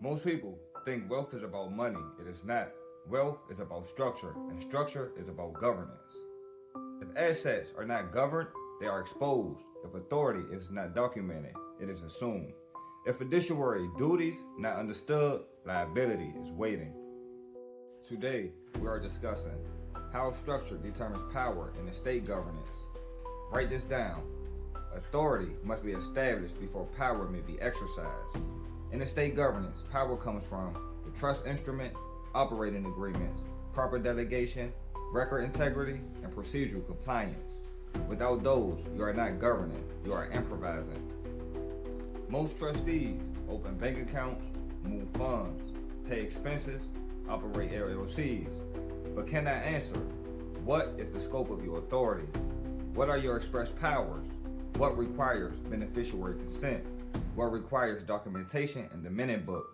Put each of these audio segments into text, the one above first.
Most people think wealth is about money. It is not. Wealth is about structure, and structure is about governance. If assets are not governed, they are exposed. If authority is not documented, it is assumed. If fiduciary duties not understood, liability is waiting. Today, we are discussing how structure determines power in estate governance. Write this down. Authority must be established before power may be exercised. In estate governance, power comes from the trust instrument, operating agreements, proper delegation, record integrity, and procedural compliance. Without those, you are not governing, you are improvising. Most trustees open bank accounts, move funds, pay expenses, operate LLCs, but cannot answer, what is the scope of your authority? What are your express powers? What requires beneficiary consent? What requires documentation in the minute book?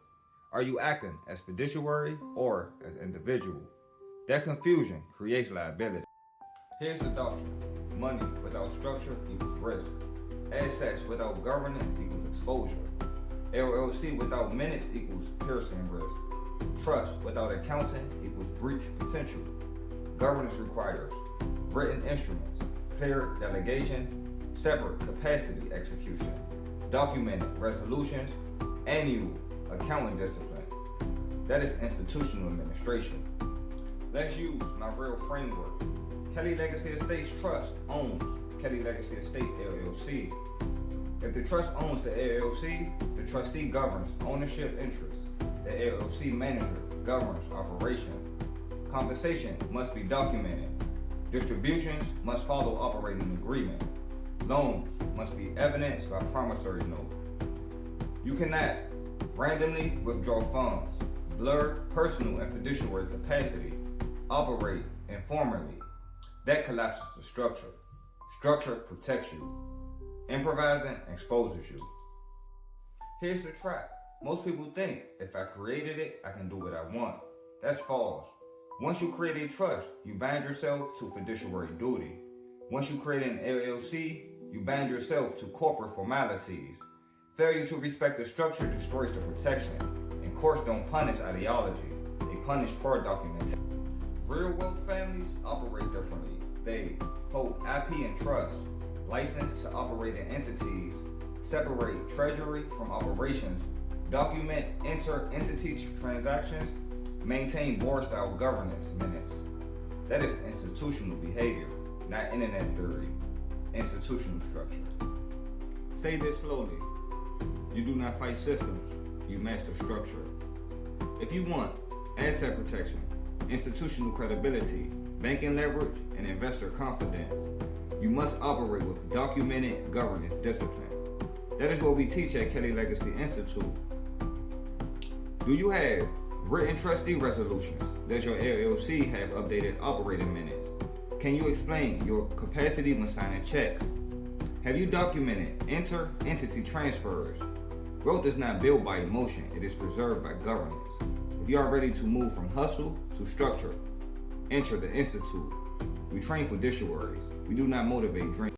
Are you acting as fiduciary or as individual? That confusion creates liability. Here's the doctrine. Money without structure equals risk. Assets without governance equals exposure. LLC without minutes equals piercing risk. Trust without accounting equals breach potential. Governance requires written instruments, clear delegation, separate capacity execution, documented resolutions, annual accounting discipline. That is institutional administration. Let's use my real framework. Kelly Legacy Estates Trust owns Kelly Legacy Estates LLC. If the trust owns the LLC, the trustee governs ownership interests. The LLC manager governs operation. Compensation must be documented. Distributions must follow operating agreement. Loans must be evidenced by promissory note. You cannot randomly withdraw funds, blur personal and fiduciary capacity, operate informally. That collapses the structure. Structure protects you. Improvising exposes you. Here's the trap. Most people think if I created it, I can do what I want. That's false. Once you create a trust, you bind yourself to fiduciary duty. Once you create an LLC, you bind yourself to corporate formalities. Failure to respect the structure destroys the protection, and courts don't punish ideology, they punish poor documentation. Real wealth families operate differently. They hold IP and trust, license to operate in entities, separate treasury from operations, document inter-entity transactions, maintain board-style governance minutes. That is institutional behavior, not internet theory. Institutional structure. Say this slowly. You do not fight systems, you master structure. If you want asset protection, institutional credibility, banking leverage, and investor confidence, you must operate with documented governance discipline. That is what we teach at Kelly Legacy Institute. Do you have written trustee resolutions? Does your LLC have updated operating minutes? Can you explain your capacity when signing checks? Have you documented inter-entity transfers? Growth is not built by emotion, it is preserved by governance. If you are ready to move from hustle to structure, enter the Institute. We train fiduciaries. We do not motivate dreamers.